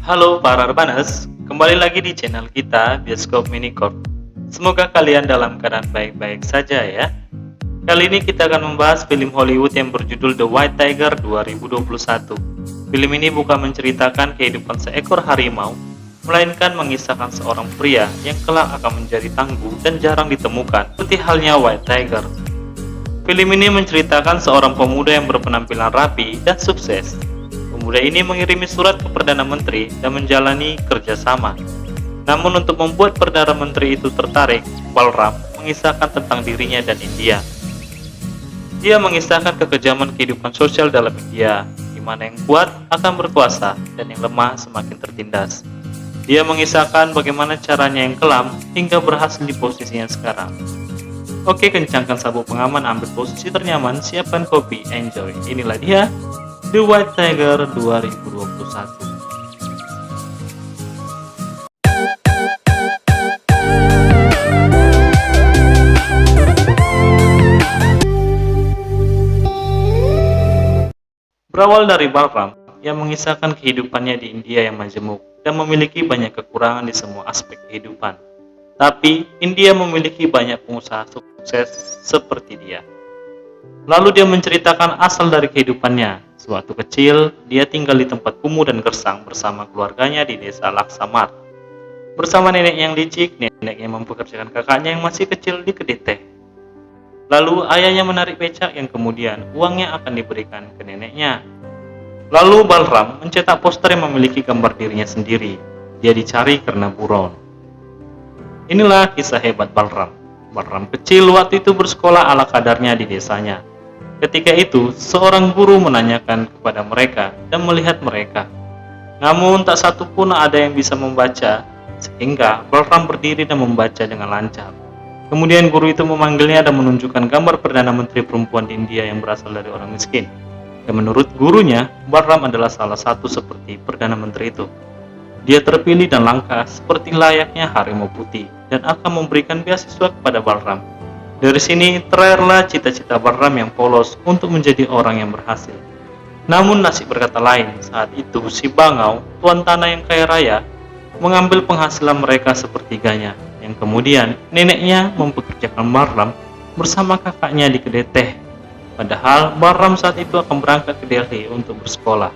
Halo para Rebanas, kembali lagi di channel kita Bioskop Minicorp. Semoga kalian dalam keadaan baik-baik saja ya. Kali ini kita akan membahas film Hollywood yang berjudul The White Tiger 2021. Film ini bukan menceritakan kehidupan seekor harimau, melainkan mengisahkan seorang pria yang kelak akan menjadi tangguh dan jarang ditemukan, seperti halnya White Tiger. Film ini menceritakan seorang pemuda yang berpenampilan rapi dan sukses. Pemuda ini mengirimi surat ke Perdana Menteri dan menjalani kerjasama. Namun untuk membuat Perdana Menteri itu tertarik, Balram mengisahkan tentang dirinya dan India. Dia mengisahkan kekejaman kehidupan sosial dalam India, di mana yang kuat akan berkuasa dan yang lemah semakin tertindas. Dia mengisahkan bagaimana caranya yang kelam hingga berhasil di posisinya sekarang. Oke, kencangkan sabuk pengaman, ambil posisi ternyaman, siapkan kopi, enjoy. Inilah dia The White Tiger 2021. Berawal dari Balram yang mengisahkan kehidupannya di India yang majemuk dan memiliki banyak kekurangan di semua aspek kehidupan. Tapi India memiliki banyak pengusaha sukses seperti dia. Lalu dia menceritakan asal dari kehidupannya. Sewaktu kecil, dia tinggal di tempat kumuh dan gersang bersama keluarganya di desa Laksamar. Bersama nenek yang licik, nenek yang mempekerjakan kakaknya yang masih kecil di kedai teh. Lalu ayahnya menarik becak yang kemudian uangnya akan diberikan ke neneknya. Lalu Balram mencetak poster yang memiliki gambar dirinya sendiri. Dia dicari karena buron. Inilah kisah hebat Balram. Balram kecil waktu itu bersekolah ala kadarnya di desanya. Ketika itu, seorang guru menanyakan kepada mereka dan melihat mereka. Namun tak satu pun ada yang bisa membaca, sehingga Balram berdiri dan membaca dengan lancar. Kemudian guru itu memanggilnya dan menunjukkan gambar Perdana Menteri perempuan di India yang berasal dari orang miskin. Dan menurut gurunya, Balram adalah salah satu seperti Perdana Menteri itu. Dia terpilih dan langka seperti layaknya harimau putih dan akan memberikan beasiswa kepada Balram. Dari sini terlahirlah cita-cita Balram yang polos untuk menjadi orang yang berhasil. Namun nasib berkata lain, saat itu si Bangau, tuan tanah yang kaya raya, mengambil penghasilan mereka sepertiganya, yang kemudian neneknya mempekerjakan Balram bersama kakaknya di kedai teh. Padahal Balram saat itu akan berangkat ke Delhi untuk bersekolah.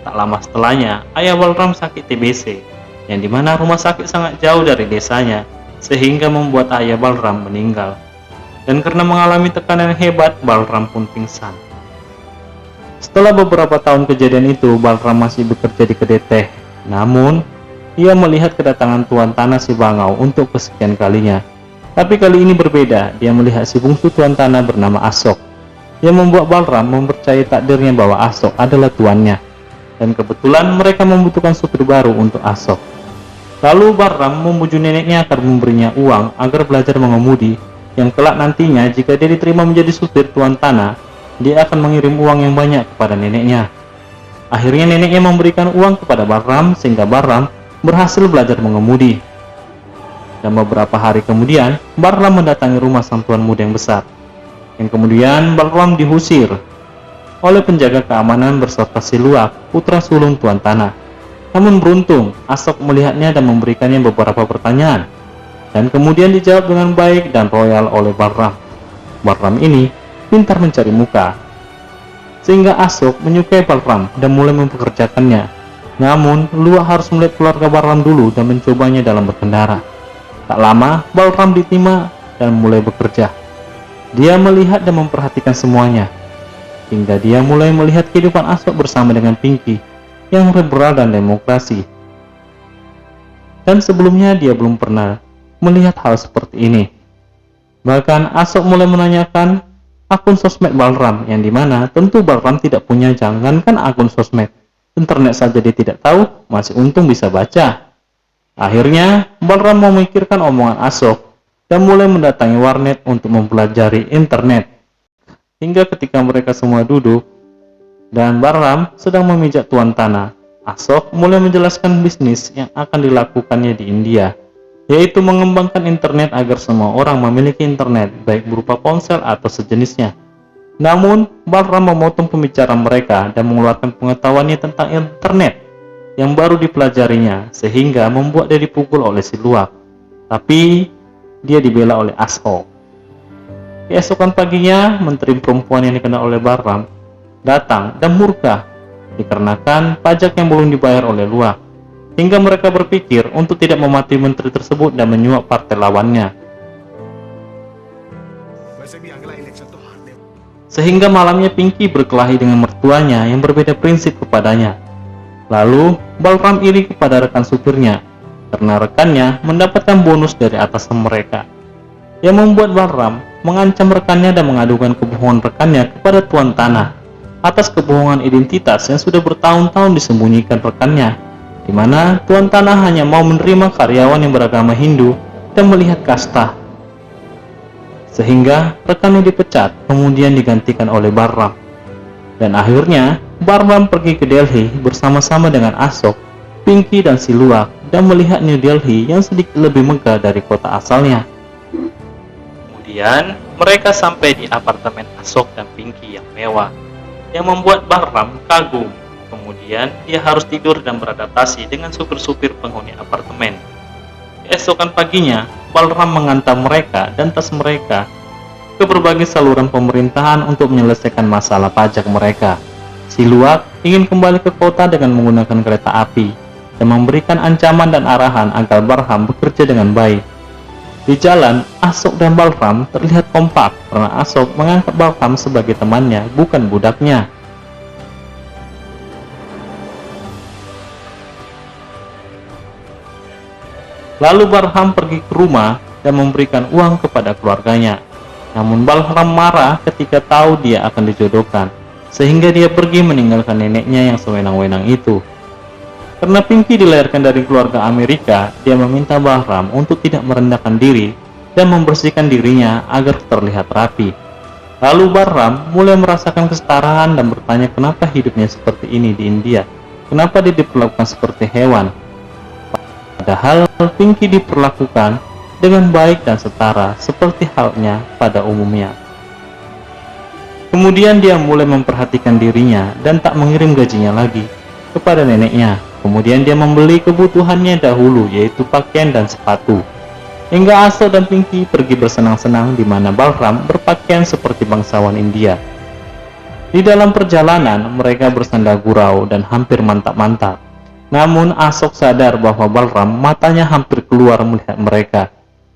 Tak lama setelahnya, ayah Balram sakit TBC, yang dimana rumah sakit sangat jauh dari desanya, sehingga membuat ayah Balram meninggal. Dan karena mengalami tekanan yang hebat, Balram pun pingsan. Setelah beberapa tahun kejadian itu, Balram masih bekerja di kedai teh. Namun, ia melihat kedatangan tuan tanah si Bangau untuk kesekian kalinya. Tapi kali ini berbeda, dia melihat si bungsu tuan tanah bernama Asok, yang membuat Balram mempercayai takdirnya bahwa Asok adalah tuannya. Dan kebetulan mereka membutuhkan supir baru untuk Asok. Lalu Balram membujuk neneknya agar memberinya uang agar belajar mengemudi, yang kelak nantinya jika dia diterima menjadi supir tuan tanah, dia akan mengirim uang yang banyak kepada neneknya. Akhirnya neneknya memberikan uang kepada Balram sehingga Balram berhasil belajar mengemudi. Dan beberapa hari kemudian, Balram mendatangi rumah sang tuan muda yang besar, yang kemudian Balram diusir oleh penjaga keamanan berserta si Luak, putra sulung tuan tanah. Namun beruntung, Asok melihatnya dan memberikannya beberapa pertanyaan, dan kemudian dijawab dengan baik dan royal oleh Balram. Balram ini pintar mencari muka, sehingga Asok menyukai Balram dan mulai mempekerjakannya. Namun, Luak harus melihat keluarga Balram dulu dan mencobanya dalam berkendara. Tak lama, Balram diterima dan mulai bekerja. Dia melihat dan memperhatikan semuanya, hingga dia mulai melihat kehidupan Asok bersama dengan Pinky yang liberal dan demokrasi. Dan sebelumnya dia belum pernah melihat hal seperti ini. Bahkan Asok mulai menanyakan akun sosmed Balram, yang dimana tentu Balram tidak punya, jangankan akun sosmed, internet saja dia tidak tahu, masih untung bisa baca. Akhirnya Balram memikirkan omongan Asok dan mulai mendatangi warnet untuk mempelajari internet. Hingga ketika mereka semua duduk dan Balram sedang memijak tuan tanah, Asok mulai menjelaskan bisnis yang akan dilakukannya di India, yaitu mengembangkan internet agar semua orang memiliki internet, baik berupa ponsel atau sejenisnya. Namun, Balram memotong pembicaraan mereka dan mengeluarkan pengetahuannya tentang internet, yang baru dipelajarinya sehingga membuat dia dipukul oleh si Luwak. Tapi dia dibela oleh Ashok. Keesokan paginya, menteri perempuan yang dikenal oleh Bahram datang dan murka dikarenakan pajak yang belum dibayar oleh Luwak, hingga mereka berpikir untuk tidak memati menteri tersebut dan menyuap partai lawannya. Sehingga malamnya Pinky berkelahi dengan mertuanya yang berbeda prinsip kepadanya. Lalu Balram iri kepada rekan supirnya karena rekannya mendapatkan bonus dari atasan mereka, yang membuat Balram mengancam rekannya dan mengadukan kebohongan rekannya kepada Tuan Tanah atas kebohongan identitas yang sudah bertahun-tahun disembunyikan rekannya, di mana Tuan Tanah hanya mau menerima karyawan yang beragama Hindu dan melihat kasta. Sehingga rekannya dipecat, kemudian digantikan oleh Bahram. Dan akhirnya Bahram pergi ke Delhi bersama-sama dengan Ashok, Pinky dan si Luwak, dan melihat New Delhi yang sedikit lebih megah dari kota asalnya. Kemudian mereka sampai di apartemen Ashok dan Pinky yang mewah, yang membuat Bahram kagum. Kemudian dia harus tidur dan beradaptasi dengan supir-supir penghuni apartemen. Keesokan paginya, Balram mengantar mereka dan tas mereka ke berbagai saluran pemerintahan untuk menyelesaikan masalah pajak mereka. Si Luwak ingin kembali ke kota dengan menggunakan kereta api dan memberikan ancaman dan arahan agar Bahram bekerja dengan baik. Di jalan, Ashok dan Balram terlihat kompak karena Ashok menganggap Balram sebagai temannya, bukan budaknya. Lalu Bahram pergi ke rumah dan memberikan uang kepada keluarganya. Namun Balram marah ketika tahu dia akan dijodohkan, sehingga dia pergi meninggalkan neneknya yang sewenang-wenang itu. Karena Pinky dilahirkan dari keluarga Amerika, dia meminta Bahram untuk tidak merendahkan diri dan membersihkan dirinya agar terlihat rapi. Lalu Bahram mulai merasakan kesetaraan dan bertanya kenapa hidupnya seperti ini di India, kenapa dia diperlakukan seperti hewan. Padahal Pinky diperlakukan dengan baik dan setara seperti halnya pada umumnya. Kemudian dia mulai memperhatikan dirinya dan tak mengirim gajinya lagi kepada neneknya. Kemudian dia membeli kebutuhannya dahulu, yaitu pakaian dan sepatu. Hingga Ashok dan Pinky pergi bersenang-senang di mana Balram berpakaian seperti bangsawan India. Di dalam perjalanan mereka bersandar gurau dan hampir mantap-mantap. Namun Ashok sadar bahwa Balram matanya hampir keluar melihat mereka,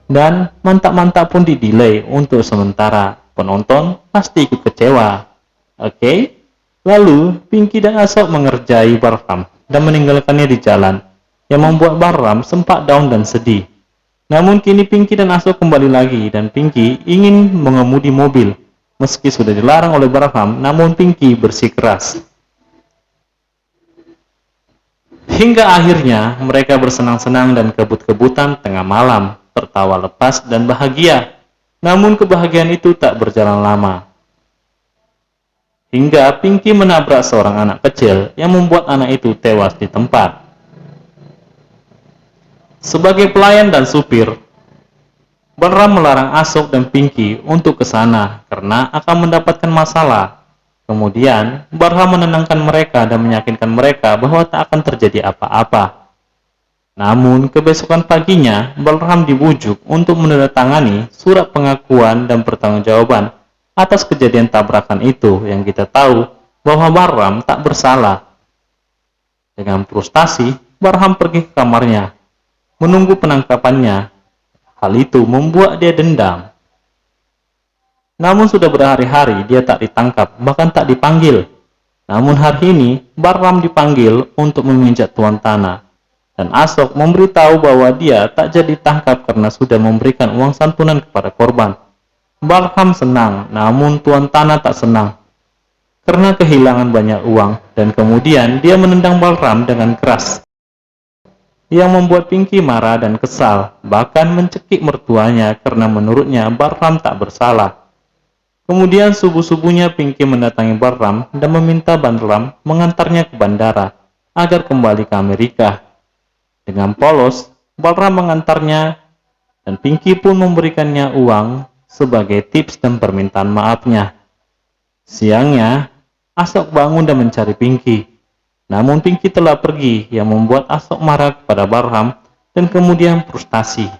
dan mantap-mantap pun didelay untuk sementara. Penonton pasti ikut kecewa. Oke? Lalu Pinky dan Ashok mengerjai Balram dan meninggalkannya di jalan, yang membuat Balram sempat down dan sedih. Namun kini Pinky dan Ashok kembali lagi, dan Pinky ingin mengemudi mobil. Meski sudah dilarang oleh Balram, namun Pinky bersikeras. Hingga akhirnya mereka bersenang-senang dan kebut-kebutan tengah malam, tertawa lepas dan bahagia. Namun kebahagiaan itu tak berjalan lama. Hingga Pinky menabrak seorang anak kecil yang membuat anak itu tewas di tempat. Sebagai pelayan dan supir, Balram melarang Ashok dan Pinky untuk ke sana karena akan mendapatkan masalah. Kemudian, Balram menenangkan mereka dan meyakinkan mereka bahwa tak akan terjadi apa-apa. Namun, kebesokan paginya, Balram dibujuk untuk menandatangani surat pengakuan dan pertanggungjawaban atas kejadian tabrakan itu, yang kita tahu bahwa Balram tak bersalah. Dengan frustasi, Balram pergi ke kamarnya, menunggu penangkapannya. Hal itu membuat dia dendam. Namun sudah berhari-hari dia tak ditangkap, bahkan tak dipanggil. Namun hari ini, Balram dipanggil untuk meminjat Tuan Tanah. Dan Ashok memberitahu bahwa dia tak jadi tangkap karena sudah memberikan uang santunan kepada korban. Balram senang, namun Tuan Tanah tak senang karena kehilangan banyak uang, dan kemudian dia menendang Balram dengan keras, yang membuat Pinky marah dan kesal, bahkan mencekik mertuanya karena menurutnya Balram tak bersalah. Kemudian subuh-subuhnya Pinky mendatangi Balram dan meminta Balram mengantarnya ke bandara agar kembali ke Amerika. Dengan polos, Balram mengantarnya dan Pinky pun memberikannya uang sebagai tips dan permintaan maafnya. Siangnya, Ashok bangun dan mencari Pinky. Namun Pinky telah pergi yang membuat Ashok marah kepada Balram dan kemudian frustasi.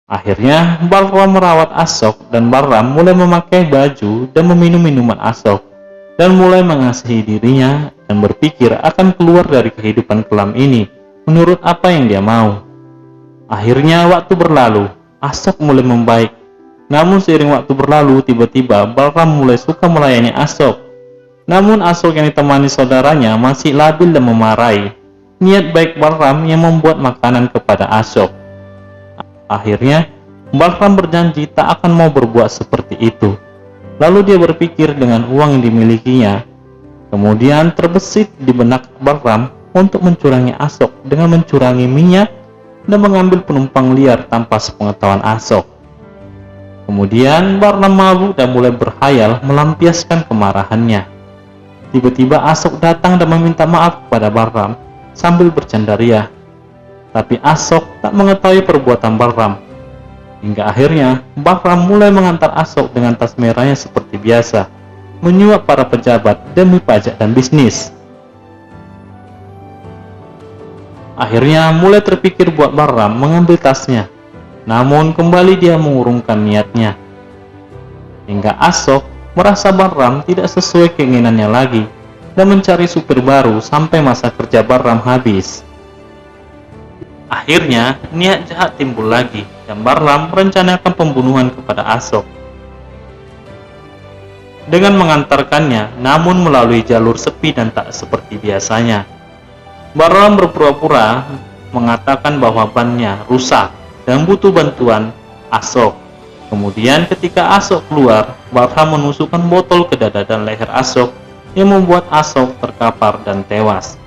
Akhirnya Balram merawat Ashok dan Balram mulai memakai baju dan meminum minuman Ashok dan mulai mengasihi dirinya dan berpikir akan keluar dari kehidupan kelam ini menurut apa yang dia mau. Akhirnya waktu berlalu, Ashok mulai membaik. Namun seiring waktu berlalu, tiba-tiba Balram mulai suka melayani Ashok. Namun Ashok yang ditemani saudaranya masih labil dan memarahi niat baik Balram yang membuat makanan kepada Ashok. Akhirnya Balram berjanji tak akan mau berbuat seperti itu. Lalu dia berpikir dengan uang yang dimilikinya. Kemudian terbesit di benak Balram untuk mencurangi Ashok dengan mencurangi minyak dan mengambil penumpang liar tanpa sepengetahuan Ashok. Kemudian Balram mabuk dan mulai berkhayal melampiaskan kemarahannya. Tiba-tiba Ashok datang dan meminta maaf kepada Balram sambil bercandaria. Tapi Ashok tak mengetahui perbuatan Balram. Hingga akhirnya Balram mulai mengantar Ashok dengan tas merahnya seperti biasa, menyuap para pejabat demi pajak dan bisnis. Akhirnya mulai terpikir buat Balram mengambil tasnya. Namun kembali dia mengurungkan niatnya. Hingga Ashok merasa Balram tidak sesuai keinginannya lagi dan mencari supir baru sampai masa kerja Balram habis. Akhirnya niat jahat timbul lagi dan Balram merencanakan pembunuhan kepada Ashok dengan mengantarkannya, namun melalui jalur sepi dan tak seperti biasanya. Balram berpura-pura mengatakan bahwa bannya rusak dan butuh bantuan Ashok. Kemudian ketika Ashok keluar, Balram menusukkan botol ke dada dan leher Ashok yang membuat Ashok terkapar dan tewas.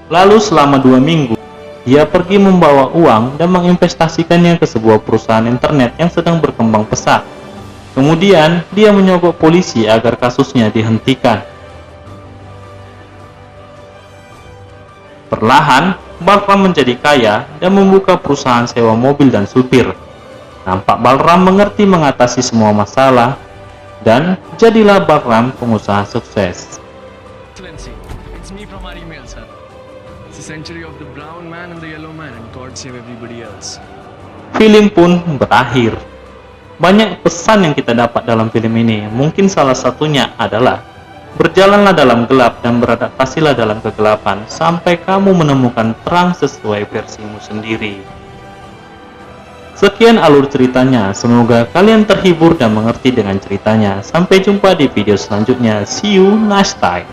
Lalu selama 2 minggu, dia pergi membawa uang dan menginvestasikannya ke sebuah perusahaan internet yang sedang berkembang pesat. Kemudian, dia menyogok polisi agar kasusnya dihentikan. Perlahan, Balram menjadi kaya dan membuka perusahaan sewa mobil dan supir. Nampak Balram mengerti mengatasi semua masalah, dan jadilah Balram pengusaha sukses. It's me from our email, sir. It's the century of the brown man and the yellow man, and God save everybody else. Film pun berakhir. Banyak pesan yang kita dapat dalam film ini. Mungkin salah satunya adalah berjalanlah dalam gelap dan beradaptasilah dalam kegelapan sampai kamu menemukan terang sesuai versimu sendiri. Sekian alur ceritanya. Semoga kalian terhibur dan mengerti dengan ceritanya. Sampai jumpa di video selanjutnya. See you next time.